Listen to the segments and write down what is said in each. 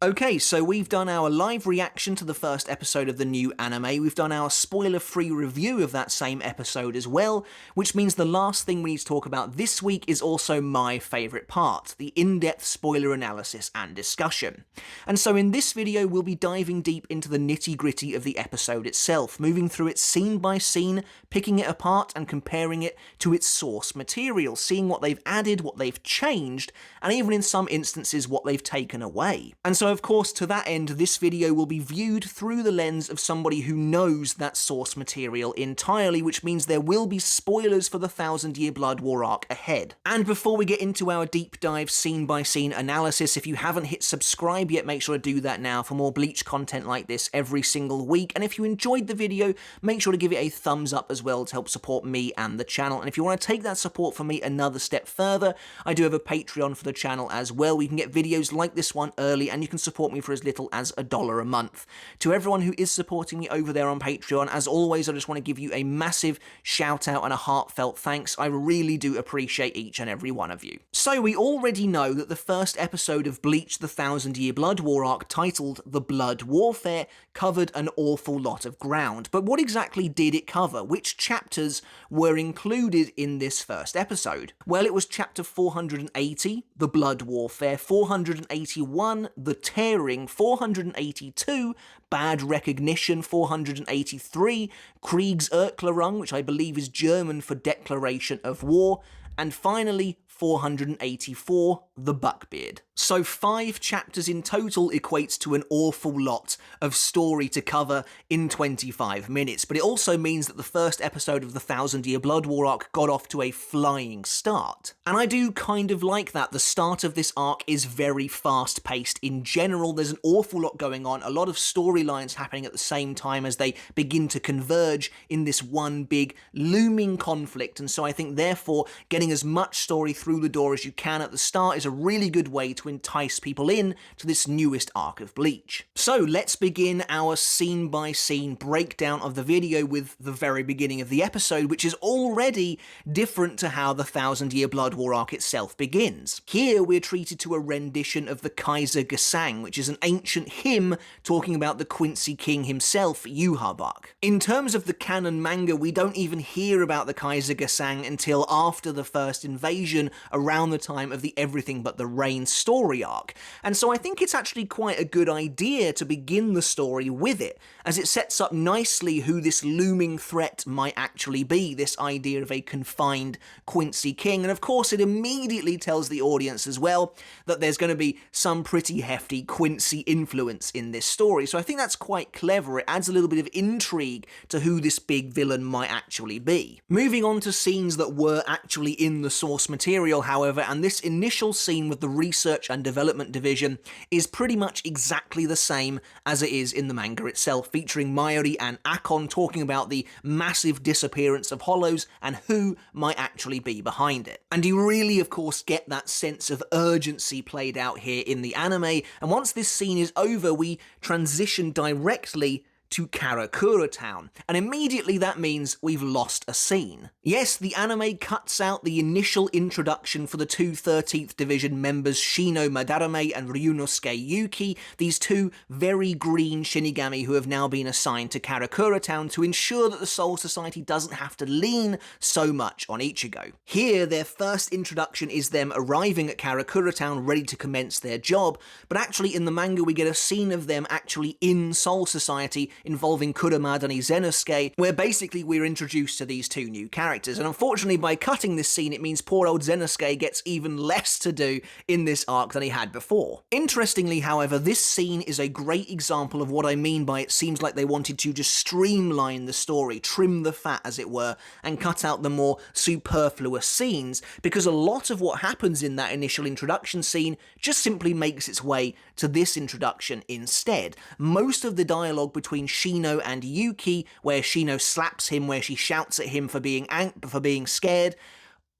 Okay, so we've done our live reaction to the first episode of the new anime, we've done our spoiler-free review of that same episode as well, which means the last thing we need to talk about this week is also my favourite part, the in-depth spoiler analysis and discussion. And so in this video we'll be diving deep into the nitty-gritty of the episode itself, moving through it scene by scene, picking it apart and comparing it to its source material, seeing what they've added, what they've changed, and even in some instances what they've taken away. And so of course, to that end, this video will be viewed through the lens of somebody who knows that source material entirely, which means there will be spoilers for the 1000 Year Blood War arc ahead. And before we get into our deep dive scene-by-scene analysis, if you haven't hit subscribe yet, make sure to do that now for more Bleach content like this every single week. And if you enjoyed the video, make sure to give it a thumbs up as well to help support me and the channel. And if you want to take that support from me another step further, I do have a Patreon for the channel as well. We can get videos like this one early, and you can support me for as little as $1 a month. To everyone who is supporting me over there on Patreon, as always, I just want to give you a massive shout out and a heartfelt thanks. I really do appreciate each and every one of you. So we already know that the first episode of Bleach the 1000 Year Blood War arc, titled The Blood Warfare, covered an awful lot of ground. But what exactly did it cover? Which chapters were included in this first episode? Well, it was chapter 480, The Blood Warfare, 481, The Tearing, 482, Bad Recognition, 483, Kriegserklärung, which I believe is German for Declaration of War, and finally 484, The Buckbeard. So 5 chapters in total equates to an awful lot of story to cover in 25 minutes, but it also means that the first episode of the 1000 Year Blood War arc got off to a flying start. And I do kind of like that. The start of this arc is very fast-paced in general. There's an awful lot going on, a lot of storylines happening at the same time as they begin to converge in this one big looming conflict, and so I think therefore getting as much story through the door as you can at the start is a really good way to entice people in to this newest arc of Bleach. So let's begin our scene-by-scene breakdown of the video with the very beginning of the episode, which is already different to how the 1000 Year Blood War arc itself begins. Here we're treated to a rendition of the Kaiser Gesang, which is an ancient hymn talking about the Quincy King himself, Yhwach. In terms of the canon manga, we don't even hear about the Kaiser Gesang until after the first invasion, around the time of the Everything But the Rain story arc, and so I think it's actually quite a good idea to begin the story with it, as it sets up nicely who this looming threat might actually be, this idea of a confined Quincy King, and of course it immediately tells the audience as well that there's going to be some pretty hefty Quincy influence in this story, so I think that's quite clever. It adds a little bit of intrigue to who this big villain might actually be. Moving on to scenes that were actually in the source material, however, and this initial scene with the research and development division is pretty much exactly the same as it is in the manga itself, featuring Mayuri and Akon talking about the massive disappearance of Hollows and who might actually be behind it. And you really, of course, get that sense of urgency played out here in the anime, and once this scene is over, we transition directly to Karakura Town, and immediately that means we've lost a scene. Yes, the anime cuts out the initial introduction for the two 13th Division members Shino Madarame and Ryunosuke Yuki, these two very green Shinigami who have now been assigned to Karakura Town to ensure that the Soul Society doesn't have to lean so much on Ichigo. Here, their first introduction is them arriving at Karakura Town ready to commence their job, but actually in the manga we get a scene of them actually in Soul Society involving Kurama and Zenosuke, where basically we're introduced to these two new characters, and unfortunately by cutting this scene it means poor old Zenosuke gets even less to do in this arc than he had before. Interestingly, however, this scene is a great example of what I mean by it seems like they wanted to just streamline the story, trim the fat as it were, and cut out the more superfluous scenes, because a lot of what happens in that initial introduction scene just simply makes its way to this introduction instead. Most of the dialogue between Shino and Yuki, where Shino slaps him, where she shouts at him for being scared,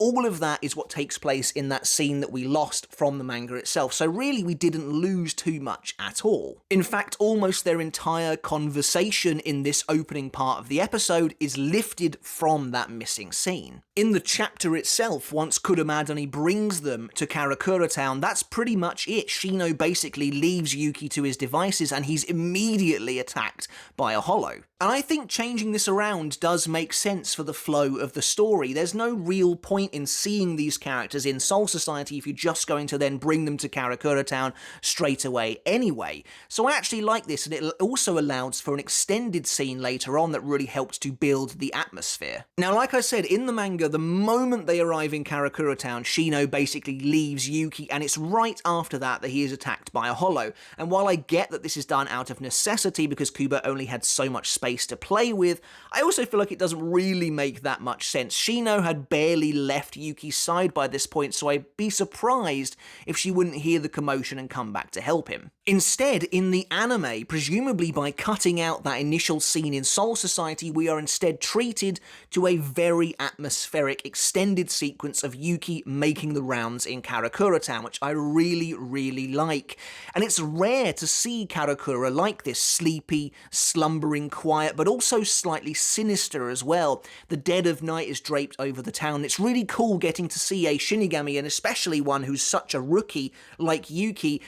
all of that is what takes place in that scene that we lost from the manga itself, so really we didn't lose too much at all. In fact, almost their entire conversation in this opening part of the episode is lifted from that missing scene. In the chapter itself, once Kurumadani brings them to Karakura Town, that's pretty much it. Shino basically leaves Yuki to his devices and he's immediately attacked by a hollow. And I think changing this around does make sense for the flow of the story. There's no real point in seeing these characters in Soul Society if you're just going to then bring them to Karakura Town straight away anyway. So I actually like this, and it also allows for an extended scene later on that really helps to build the atmosphere. Now, like I said, in the manga, the moment they arrive in Karakura Town, Shino basically leaves Yuki, and it's right after that that he is attacked by a hollow. And while I get that this is done out of necessity because Kubo only had so much space to play with, I also feel like it doesn't really make that much sense. Shino had barely left Yuki's side by this point, so I'd be surprised if she wouldn't hear the commotion and come back to help him. Instead, in the anime, presumably by cutting out that initial scene in Soul Society, we are instead treated to a very atmospheric extended sequence of Yuki making the rounds in Karakura Town, which I really like. And it's rare to see Karakura like this, sleepy, slumbering, quiet, but also slightly sinister as well. The dead of night is draped over the town. It's really cool getting to see a Shinigami, and especially one who's such a rookie like Yuki,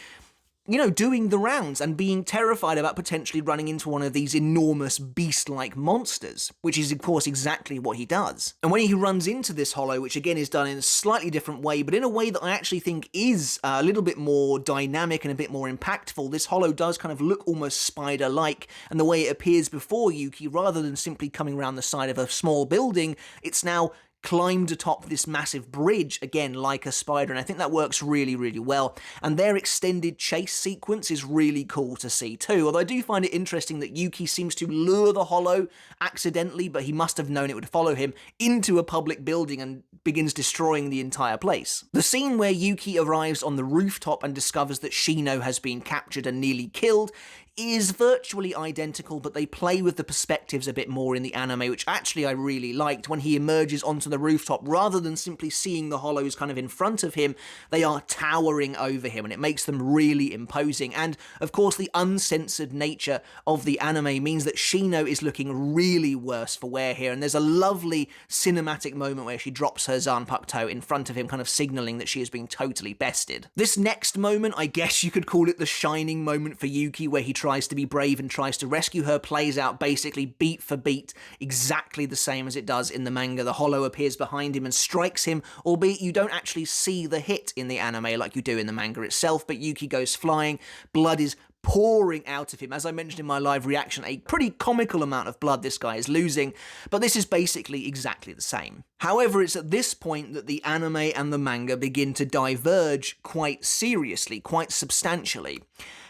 you know, doing the rounds and being terrified about potentially running into one of these enormous beast-like monsters, which is, of course, exactly what he does. And when he runs into this hollow, which again is done in a slightly different way, but in a way that I actually think is a little bit more dynamic and a bit more impactful, this hollow does kind of look almost spider-like, and the way it appears before Yuki, rather than simply coming around the side of a small building, it's now climbed atop this massive bridge, again, like a spider, and I think that works really well. And their extended chase sequence is really cool to see too, although I do find it interesting that Yuki seems to lure the hollow accidentally, but he must have known it would follow him into a public building and begins destroying the entire place. The scene where Yuki arrives on the rooftop and discovers that Shino has been captured and nearly killed is virtually identical, but they play with the perspectives a bit more in the anime, which actually I really liked. When he emerges onto the rooftop, rather than simply seeing the hollows kind of in front of him, they are towering over him, and it makes them really imposing. And, of course, the uncensored nature of the anime means that Shino is looking really worse for wear here, and there's a lovely cinematic moment where she drops her Zanpakuto in front of him, kind of signalling that she is being totally bested. This next moment, I guess you could call it the shining moment for Yuki, where he tries to be brave and tries to rescue her, plays out basically beat for beat exactly the same as it does in the manga. The hollow appears behind him and strikes him, albeit you don't actually see the hit in the anime like you do in the manga itself, but Yuki goes flying, blood is pouring out of him. As I mentioned in my live reaction, a pretty comical amount of blood this guy is losing, but this is basically exactly the same. However, it's at this point that the anime and the manga begin to diverge quite seriously, quite substantially,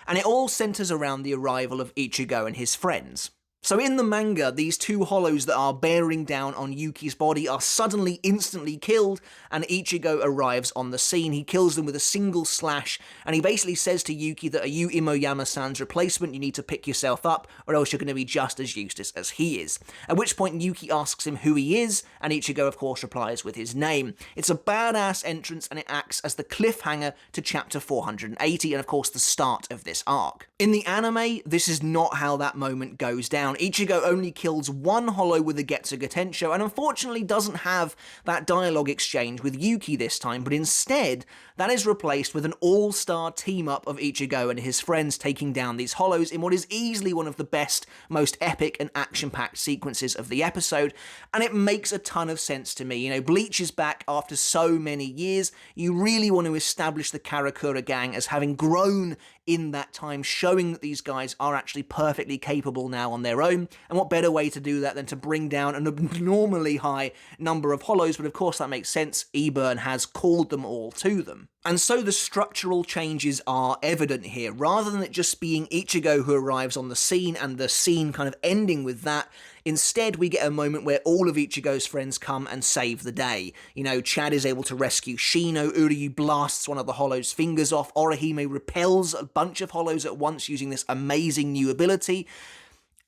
and it all centers around the arrival of Ichigo and his friends. So in the manga, these two hollows that are bearing down on Yuki's body are suddenly instantly killed, and Ichigo arrives on the scene. He kills them with a single slash, and he basically says to Yuki that, are you Imoyama-san's replacement? You need to pick yourself up, or else you're going to be just as useless as he is. At which point Yuki asks him who he is, and Ichigo of course replies with his name. It's a badass entrance, and it acts as the cliffhanger to chapter 480, and of course the start of this arc. In the anime, this is not how that moment goes down. Ichigo only kills one hollow with a Getsuga Tensho, and unfortunately doesn't have that dialogue exchange with Yuki this time, but instead, that is replaced with an all-star team-up of Ichigo and his friends taking down these hollows in what is easily one of the best, most epic and action-packed sequences of the episode, and it makes a ton of sense to me. You know, Bleach is back after so many years. You really want to establish the Karakura gang as having grown in that time, showing that these guys are actually perfectly capable now on their own, and what better way to do that than to bring down an abnormally high number of hollows, but of course that makes sense, Eburn has called them all to them. And so the structural changes are evident here. Rather than it just being Ichigo who arrives on the scene and the scene kind of ending with that, instead we get a moment where all of Ichigo's friends come and save the day. You know, Chad is able to rescue Shino, Uryu blasts one of the hollows' fingers off, Orihime repels a bunch of hollows at once using this amazing new ability.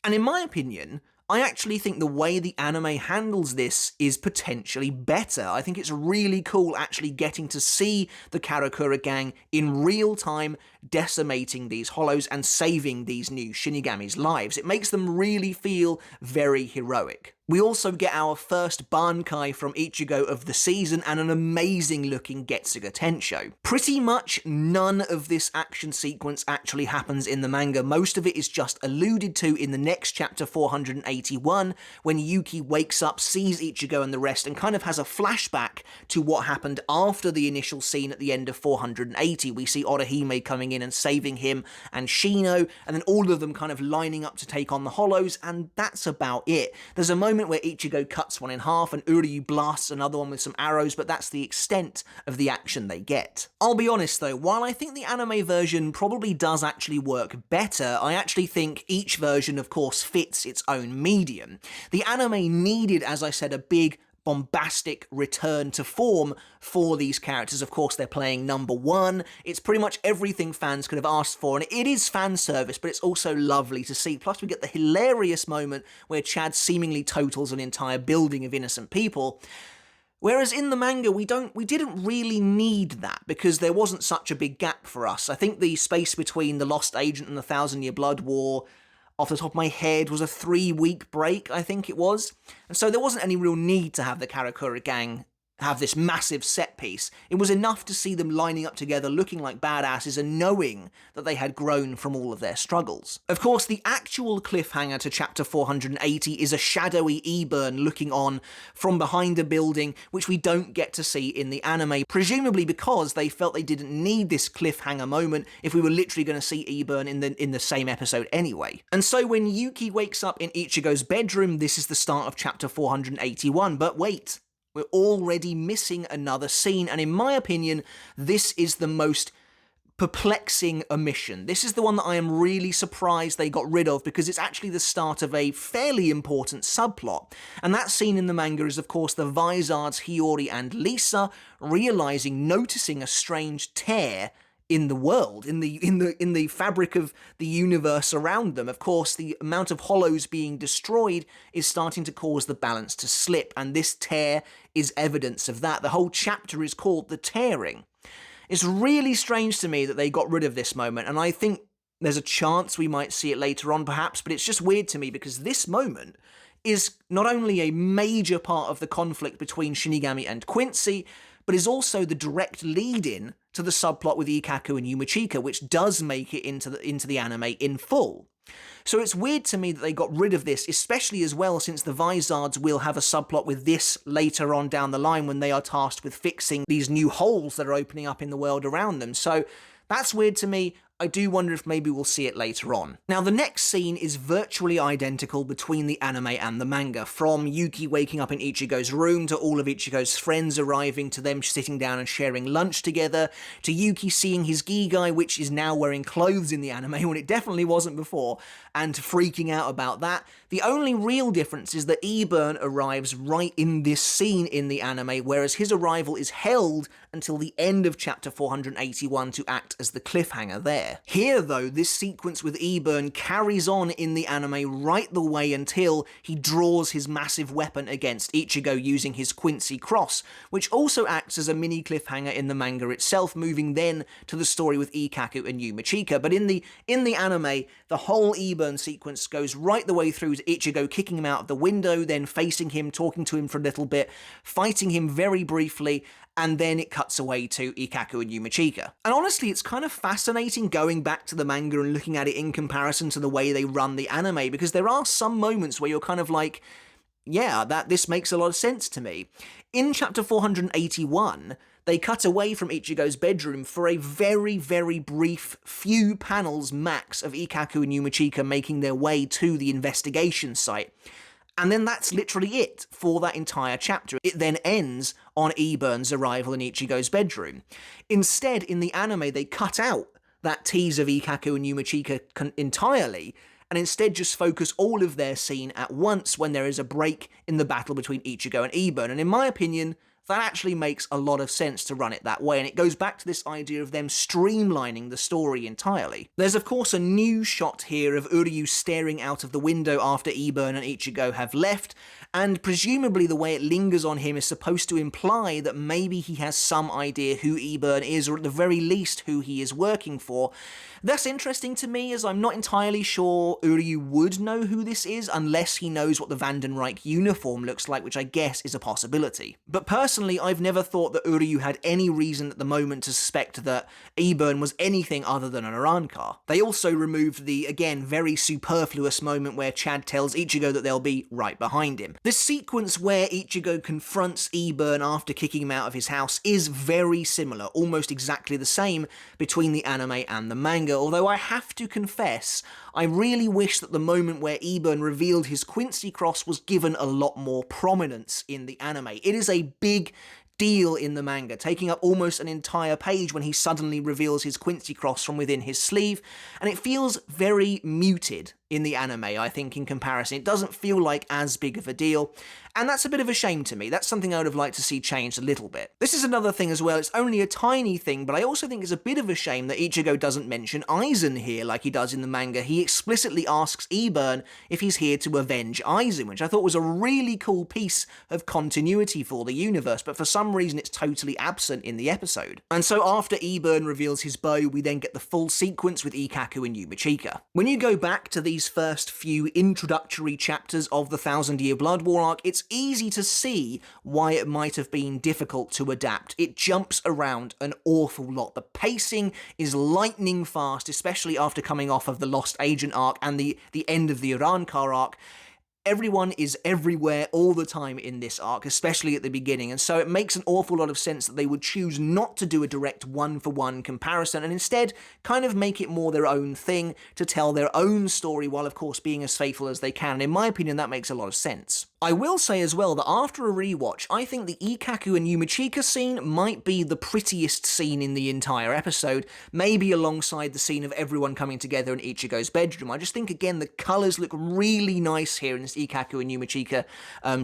And in my opinion, I actually think the way the anime handles this is potentially better. I think it's really cool actually getting to see the Karakura gang in real time decimating these hollows and saving these new Shinigami's lives. It makes them really feel very heroic. We also get our first Bankai from Ichigo of the season and an amazing looking Getsuga Tensho. Pretty much none of this action sequence actually happens in the manga. Most of it is just alluded to in the next chapter 481 when Yuki wakes up, sees Ichigo and the rest and kind of has a flashback to what happened after the initial scene at the end of 480. We see Orihime coming in and saving him and Shino, and then all of them kind of lining up to take on the hollows, and that's about it. There's a moment where Ichigo cuts one in half and Uryu blasts another one with some arrows, but that's the extent of the action they get. I'll be honest though, while I think the anime version probably does actually work better, I actually think each version of course fits its own medium. The anime needed, as I said, a big bombastic return to form for these characters. Of course, they're playing number one. It's pretty much everything fans could have asked for, and it is fan service, but it's also lovely to see. Plus, we get the hilarious moment where Chad seemingly totals an entire building of innocent people. Whereas in the manga, we didn't really need that, because there wasn't such a big gap for us. I think the space between The Lost Agent and the Thousand Year Blood War, off the top of my head, was a 3-week break, I think it was. And so there wasn't any real need to have the Karakura gang have this massive set piece. It was enough to see them lining up together looking like badasses and knowing that they had grown from all of their struggles. Of course, the actual cliffhanger to chapter 480 is a shadowy Eburn looking on from behind a building, which we don't get to see in the anime, presumably because they felt they didn't need this cliffhanger moment if we were literally going to see Eburn in the same episode anyway. And so when Yuki wakes up in Ichigo's bedroom, this is the start of chapter 481, but wait. We're already missing another scene, and in my opinion, this is the most perplexing omission. This is the one that I am really surprised they got rid of, because it's actually the start of a fairly important subplot. And that scene in the manga is, of course, the Vizards, Hiyori and Lisa noticing a strange tear in the world, in the fabric of the universe around them. Of course, the amount of hollows being destroyed is starting to cause the balance to slip, and this tear is evidence of that. The whole chapter is called The Tearing. It's really strange to me that they got rid of this moment, and I think there's a chance we might see it later on perhaps, but it's just weird to me because this moment is not only a major part of the conflict between Shinigami and Quincy, but is also the direct lead-in to the subplot with Ikkaku and Yumachika, which does make it into the anime in full. So it's weird to me that they got rid of this, especially as well since the Vizards will have a subplot with this later on down the line when they are tasked with fixing these new holes that are opening up in the world around them. So that's weird to me. I do wonder if maybe we'll see it later on. Now, the next scene is virtually identical between the anime and the manga, from Yuki waking up in Ichigo's room, to all of Ichigo's friends arriving, to them sitting down and sharing lunch together, to Yuki seeing his Gigai, which is now wearing clothes in the anime when it definitely wasn't before, and freaking out about that. The only real difference is that Eburn arrives right in this scene in the anime, whereas his arrival is held until the end of chapter 481 to act as the cliffhanger there. Here, though, this sequence with Eburn carries on in the anime right the way until he draws his massive weapon against Ichigo using his Quincy cross, which also acts as a mini cliffhanger in the manga itself, moving then to the story with Ikkaku and Yumachika. But in the anime, the whole Eburn sequence goes right the way through to Ichigo kicking him out of the window, then facing him, talking to him for a little bit, fighting him very briefly, and then it cuts away to Ikkaku and Yumachika. And honestly, it's kind of fascinating going back to the manga and looking at it in comparison to the way they run the anime, because there are some moments where you're kind of like, yeah, this makes a lot of sense to me. In chapter 481, they cut away from Ichigo's bedroom for a very, very brief few panels max of Ikkaku and Yumachika making their way to the investigation site. And then that's literally it for that entire chapter. It then ends on Eburn's arrival in Ichigo's bedroom. Instead, in the anime, they cut out that tease of Ikkaku and Yumachika entirely, and instead just focus all of their scene at once when there is a break in the battle between Ichigo and Eburn. And in my opinion, that actually makes a lot of sense to run it that way, and it goes back to this idea of them streamlining the story entirely. There's of course a new shot here of Uryu staring out of the window after Eburn and Ichigo have left, and presumably the way it lingers on him is supposed to imply that maybe he has some idea who Eburn is, or at the very least who he is working for. That's interesting to me, as I'm not entirely sure Uryu would know who this is unless he knows what the Vandenreich uniform looks like, which I guess is a possibility. But personally, I've never thought that Uryu had any reason at the moment to suspect that Eburn was anything other than an Arankar. They also removed the, again, very superfluous moment where Chad tells Ichigo that they'll be right behind him. This sequence where Ichigo confronts Eburn after kicking him out of his house is very similar, almost exactly the same between the anime and the manga, although I have to confess, I really wish that the moment where Eburn revealed his Quincy cross was given a lot more prominence in the anime. It is a big deal in the manga, taking up almost an entire page when he suddenly reveals his Quincy cross from within his sleeve, and it feels very muted in the anime, I think, in comparison. It doesn't feel like as big of a deal, and that's a bit of a shame to me. That's something I would have liked to see changed a little bit. This is another thing as well, it's only a tiny thing, but I also think it's a bit of a shame that Ichigo doesn't mention Aizen here like he does in the manga. He explicitly asks Eburn if he's here to avenge Aizen, which I thought was a really cool piece of continuity for the universe, but for some reason it's totally absent in the episode. And so after Eburn reveals his bow, we then get the full sequence with Ikkaku and Yumachika. When you go back to these first few introductory chapters of the Thousand Year Blood War arc, it's easy to see why it might have been difficult to adapt. It jumps around an awful lot. The pacing is lightning fast, especially after coming off of the Lost Agent arc and the end of the Urankar arc. Everyone is everywhere all the time in this arc, especially at the beginning, and so it makes an awful lot of sense that they would choose not to do a direct one-for-one comparison and instead kind of make it more their own thing to tell their own story while of course being as faithful as they can. And in my opinion, that makes a lot of sense. I will say as well that after a rewatch, I think the Ikkaku and Yumachika scene might be the prettiest scene in the entire episode, maybe alongside the scene of everyone coming together in Ichigo's bedroom. I just think, again, the colours look really nice here in this Ikkaku and Yumachika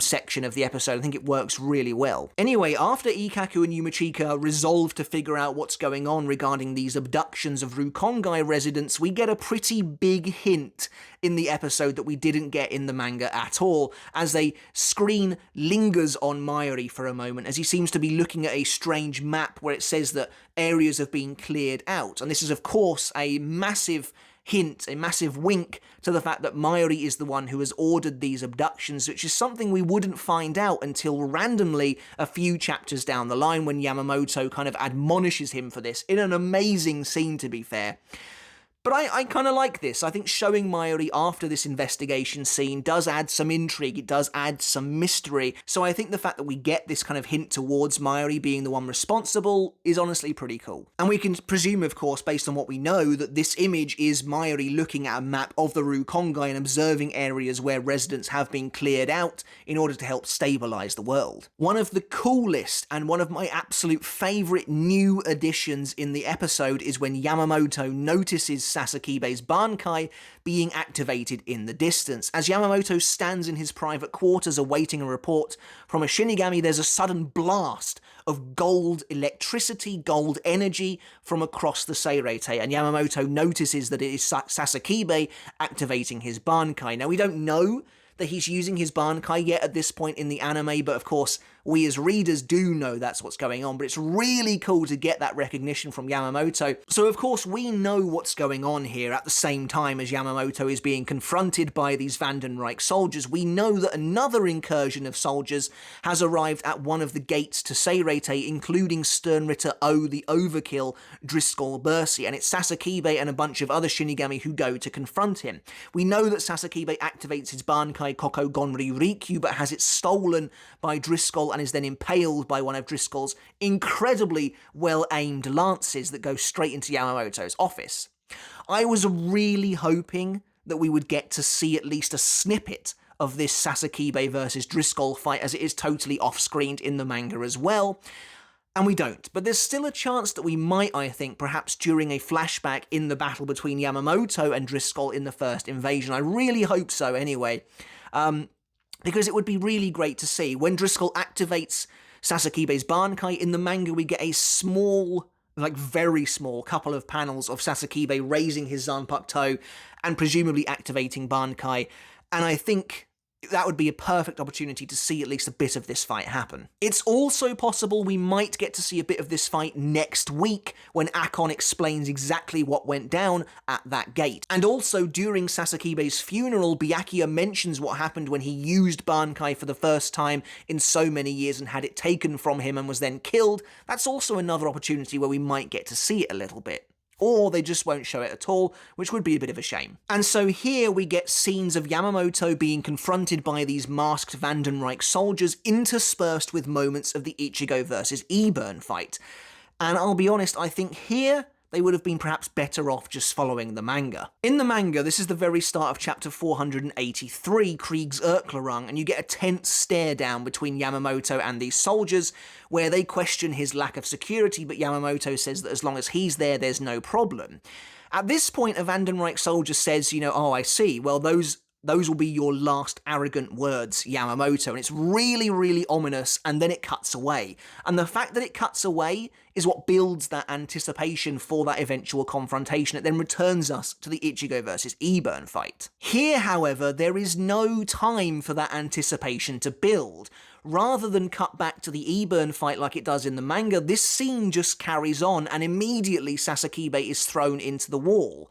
section of the episode. I think it works really well. Anyway, after Ikkaku and Yumachika resolve to figure out what's going on regarding these abductions of Rukongai residents, we get a pretty big hint in the episode that we didn't get in the manga at all, as they screen lingers on Mayuri for a moment as he seems to be looking at a strange map where it says that areas have been cleared out. And this is of course a massive hint, a massive wink to the fact that Mayuri is the one who has ordered these abductions, which is something we wouldn't find out until randomly a few chapters down the line when Yamamoto kind of admonishes him for this, in an amazing scene to be fair. But I kind of like this. I think showing Mayuri after this investigation scene does add some intrigue, it does add some mystery, so I think the fact that we get this kind of hint towards Mayuri being the one responsible is honestly pretty cool. And we can presume, of course, based on what we know, that this image is Mayuri looking at a map of the Rukongai and observing areas where residents have been cleared out in order to help stabilise the world. One of the coolest and one of my absolute favourite new additions in the episode is when Yamamoto notices Sasakibe's Bankai being activated in the distance. As Yamamoto stands in his private quarters awaiting a report from a Shinigami, there's a sudden blast of gold electricity, gold energy from across the Seirete, and Yamamoto notices that it is Sasakibe activating his Bankai. Now, we don't know that he's using his Bankai yet at this point in the anime, but of course we as readers do know that's what's going on, but it's really cool to get that recognition from Yamamoto. So of course we know what's going on here at the same time as Yamamoto is being confronted by these Vandenreich soldiers. We know that another incursion of soldiers has arrived at one of the gates to Seirete, including Sternritter O, the Overkill, Driscoll Bersi, and it's Sasakibe and a bunch of other Shinigami who go to confront him. We know that Sasakibe activates his Bankai Koko Gonri Rikyu, but has it stolen by Driscoll and is then impaled by one of Driscoll's incredibly well-aimed lances that go straight into Yamamoto's office. I was really hoping that we would get to see at least a snippet of this Sasakibe versus Driscoll fight, as it is totally off-screened in the manga as well, and we don't. But there's still a chance that we might, I think, perhaps during a flashback in the battle between Yamamoto and Driscoll in the first invasion. I really hope so anyway. Because it would be really great to see when Driscoll activates Sasakibe's Bankai. In the manga, we get a small, like very small, couple of panels of Sasakibe raising his Zanpakuto and presumably activating Bankai, and I think that would be a perfect opportunity to see at least a bit of this fight happen. It's also possible we might get to see a bit of this fight next week when Akon explains exactly what went down at that gate. And also, during Sasakibe's funeral, Byakuya mentions what happened when he used Bankai for the first time in so many years and had it taken from him and was then killed. That's also another opportunity where we might get to see it a little bit. Or they just won't show it at all, which would be a bit of a shame. And so here we get scenes of Yamamoto being confronted by these masked Vandenreich soldiers, interspersed with moments of the Ichigo versus Eburn fight. And I'll be honest, I think here they would have been perhaps better off just following the manga. In the manga, this is the very start of chapter 483, Krieg's Erklerung, and you get a tense stare down between Yamamoto and these soldiers, where they question his lack of security, but Yamamoto says that as long as he's there, there's no problem. At this point, a Vandenreich soldier says, oh, I see, well, those will be your last arrogant words, Yamamoto, and it's really, really ominous, and then it cuts away. And the fact that it cuts away is what builds that anticipation for that eventual confrontation. It then returns us to the Ichigo versus Eburn fight. Here, however, there is no time for that anticipation to build. Rather than cut back to the Eburn fight like it does in the manga, this scene just carries on, and immediately Sasakibe is thrown into the wall.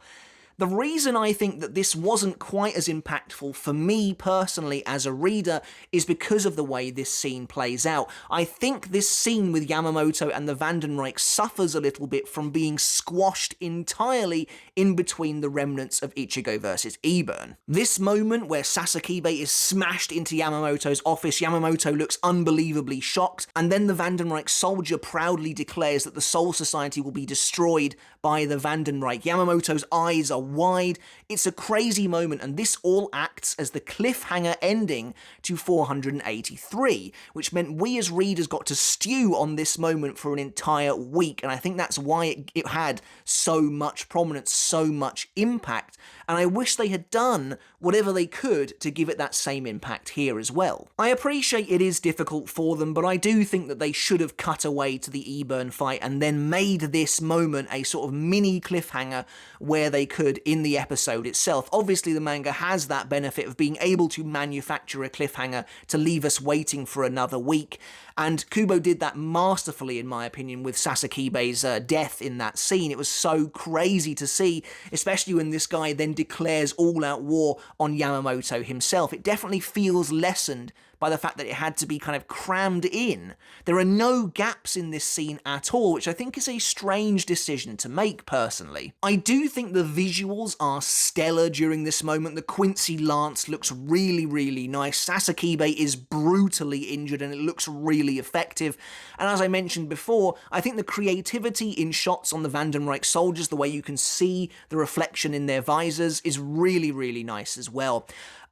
The reason I think that this wasn't quite as impactful for me personally as a reader is because of the way this scene plays out. I think this scene with Yamamoto and the Vandenreich suffers a little bit from being squashed entirely in between the remnants of Ichigo versus Eburn. This moment where Sasakibe is smashed into Yamamoto's office, Yamamoto looks unbelievably shocked, and then the Vandenreich soldier proudly declares that the Soul Society will be destroyed by the Vandenreich. Yamamoto's eyes are wide. It's a crazy moment, and this all acts as the cliffhanger ending to 483, which meant we as readers got to stew on this moment for an entire week, and I think that's why it had so much prominence, so much impact, and I wish they had done whatever they could to give it that same impact here as well. I appreciate it is difficult for them, but I do think that they should have cut away to the Eburn fight and then made this moment a sort of mini cliffhanger where they could in the episode itself. Obviously, the manga has that benefit of being able to manufacture a cliffhanger to leave us waiting for another week, and Kubo did that masterfully, in my opinion, with Sasakibe's death in that scene. It was so crazy to see, especially when this guy then declares all-out war on Yamamoto himself. It definitely feels lessened by the fact that it had to be kind of crammed in. There are no gaps in this scene at all, which I think is a strange decision to make, personally. I do think the visuals are stellar during this moment. The Quincy Lance looks really, really nice. Sasakibe is brutally injured and it looks really effective. And as I mentioned before, I think the creativity in shots on the Vandenreich soldiers, the way you can see the reflection in their visors, is really, really nice as well.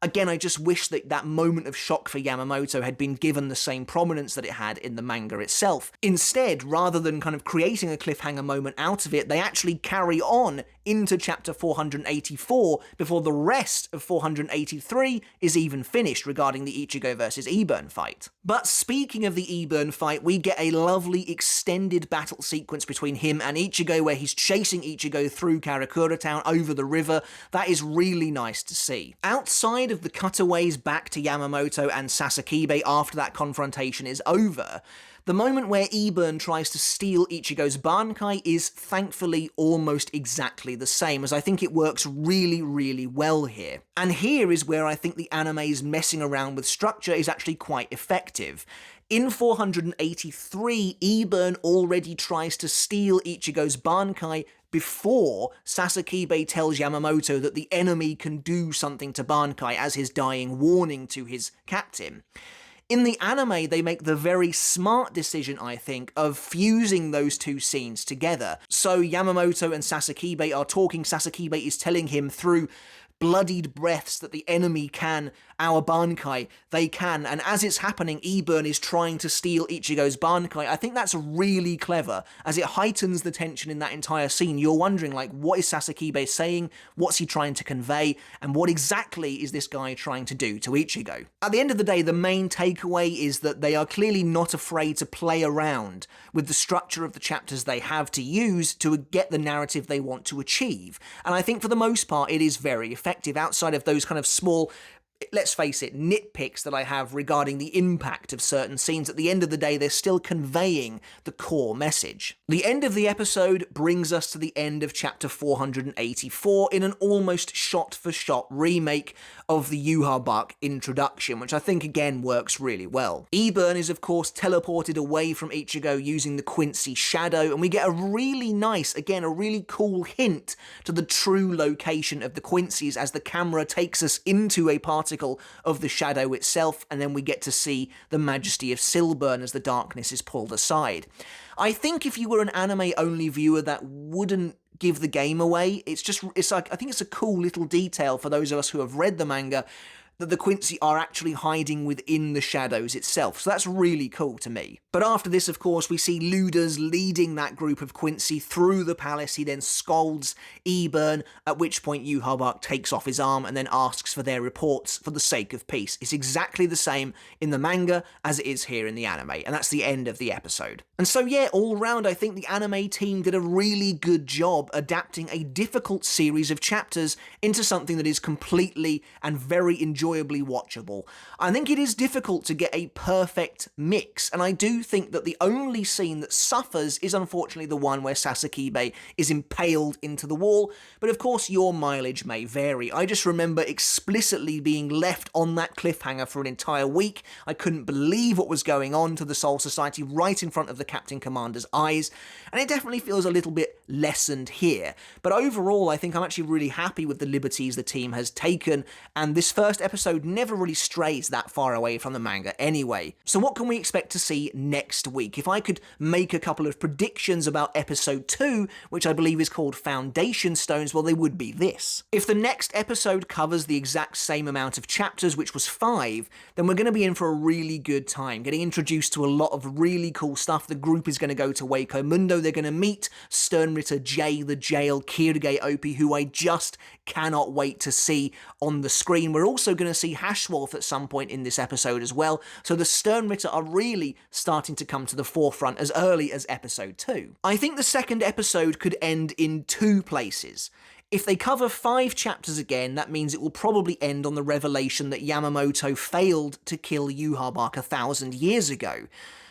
Again, I just wish that that moment of shock for Yamamoto had been given the same prominence that it had in the manga itself. Instead, rather than kind of creating a cliffhanger moment out of it, they actually carry on into chapter 484 before the rest of 483 is even finished regarding the Ichigo versus Eburn fight. But speaking of the Eburn fight, we get a lovely extended battle sequence between him and Ichigo where he's chasing Ichigo through Karakura town over the river. That is really nice to see. Outside of the cutaways back to Yamamoto and Sasakibe after that confrontation is over, the moment where Eburn tries to steal Ichigo's Bankai is thankfully almost exactly the same, as I think it works really, really well here. And here is where I think the anime's messing around with structure is actually quite effective. In 483, Eburn already tries to steal Ichigo's Bankai before Sasakibe tells Yamamoto that the enemy can do something to Bankai as his dying warning to his captain. In the anime, they make the very smart decision, I think, of fusing those two scenes together. So Yamamoto and Sasakibe are talking, Sasakibe is telling him through bloodied breaths that the enemy can, our Bankai, they can, and as it's happening, Eburn is trying to steal Ichigo's Bankai. I think that's really clever, as it heightens the tension in that entire scene. You're wondering, like, what is Sasakibe saying, what's he trying to convey, and what exactly is this guy trying to do to Ichigo? At the end of the day, the main takeaway is that they are clearly not afraid to play around with the structure of the chapters they have to use to get the narrative they want to achieve. And I think for the most part, it is very effective, outside of those kind of small, let's face it, nitpicks that I have regarding the impact of certain scenes. At the end of the day, they're still conveying the core message. The end of the episode brings us to the end of chapter 484 in an almost shot-for-shot remake of the Yhwach introduction, which I think again works really well. Eburn is of course teleported away from Ichigo using the Quincy shadow, and we get a really nice, again, a really cool hint to the true location of the Quincy's as the camera takes us into a particle of the shadow itself, and then we get to see the majesty of Silburn as the darkness is pulled aside. I think if you were an anime-only viewer, that wouldn't give the game away. I think it's a cool little detail for those of us who have read the manga, that the Quincy are actually hiding within the shadows itself. So that's really cool to me. But after this, of course, we see Luders leading that group of Quincy through the palace. He then scolds Eburn, at which point Yhwach takes off his arm and then asks for their reports for the sake of peace. It's exactly the same in the manga as it is here in the anime, and that's the end of the episode. And so yeah, all round, I think the anime team did a really good job adapting a difficult series of chapters into something that is completely and very enjoyably watchable. I think it is difficult to get a perfect mix, and I do think that the only scene that suffers is unfortunately the one where Sasakibe is impaled into the wall, but of course your mileage may vary. I just remember explicitly being left on that cliffhanger for an entire week. I couldn't believe what was going on to the Soul Society right in front of the Captain Commander's eyes, and it definitely feels a little bit lessened here. But overall, I think I'm actually really happy with the liberties the team has taken, and this first episode never really strays that far away from the manga anyway. So what can we expect to see next week? If I could make a couple of predictions about episode 2, which I believe is called Foundation Stones, well, they would be this. If the next episode covers the exact same amount of chapters, which was 5, then we're going to be in for a really good time, getting introduced to a lot of really cool stuff. The group is going to go to Waco Mundo. They're going to meet Sternritter J, the jail, Kirige Opie, who I just cannot wait to see on the screen. We're also going to see Hashwolf at some point in this episode as well, so the Sternritter are really starting to come to the forefront as early as episode 2. I think the second episode could end in 2 places. If they cover 5 chapters again, that means it will probably end on the revelation that Yamamoto failed to kill Yhwach 1,000 years ago.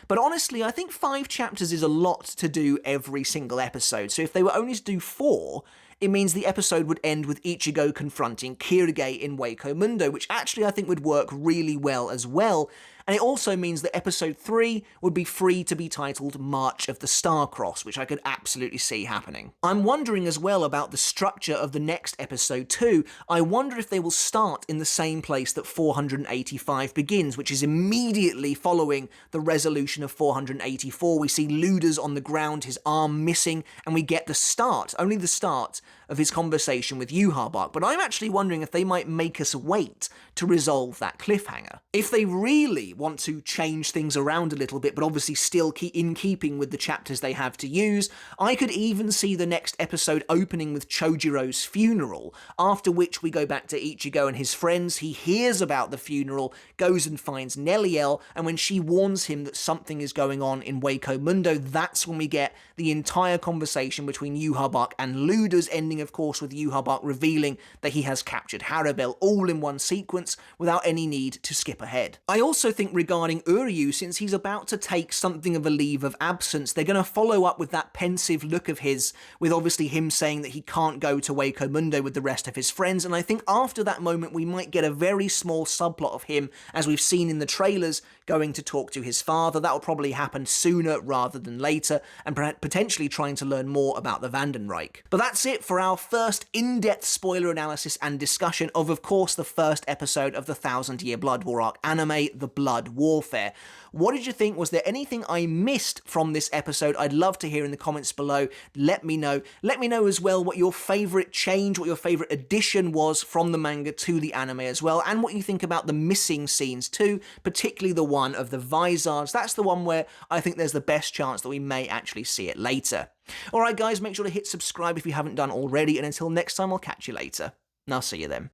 But honestly, I think 5 chapters is a lot to do every single episode, so if they were only to do 4, it means the episode would end with Ichigo confronting Kirige in Waco Mundo, which actually I think would work really well as well. And it also means that episode 3 would be free to be titled March of the Star-Cross, which I could absolutely see happening. I'm wondering as well about the structure of the next episode too. I wonder if they will start in the same place that 485 begins, which is immediately following the resolution of 484. We see Luders on the ground, his arm missing, and we get the start, only the start, of his conversation with Yhwach. But I'm actually wondering if they might make us wait to resolve that cliffhanger. If they really want to change things around a little bit, but obviously still in keeping with the chapters they have to use, I could even see the next episode opening with Chojiro's funeral, after which we go back to Ichigo and his friends. He hears about the funeral, goes and finds Neliel, and when she warns him that something is going on in Waco Mundo, that's when we get the entire conversation between Yhwach and Luders, ending of course with Yhwach revealing that he has captured Harabel, all in one sequence without any need to skip ahead. I also think regarding Uryu, since he's about to take something of a leave of absence, they're going to follow up with that pensive look of his, with obviously him saying that he can't go to Waco Mundo with the rest of his friends, and I think after that moment we might get a very small subplot of him, as we've seen in the trailers, going to talk to his father. That will probably happen sooner rather than later, and potentially trying to learn more about the Vandenreich. But that's it for our our first in-depth spoiler analysis and discussion of course, the first episode of the 1000-Year Blood War arc anime, The Blood Warfare. What did you think? Was there anything I missed from this episode? I'd love to hear in the comments below. Let me know. Let me know as well what your favourite change, what your favourite addition was from the manga to the anime as well, and what you think about the missing scenes too, particularly the one of the Vizards. That's the one where I think there's the best chance that we may actually see it later. Alright guys, make sure to hit subscribe if you haven't done already, and until next time, I'll catch you later. And I'll see you then.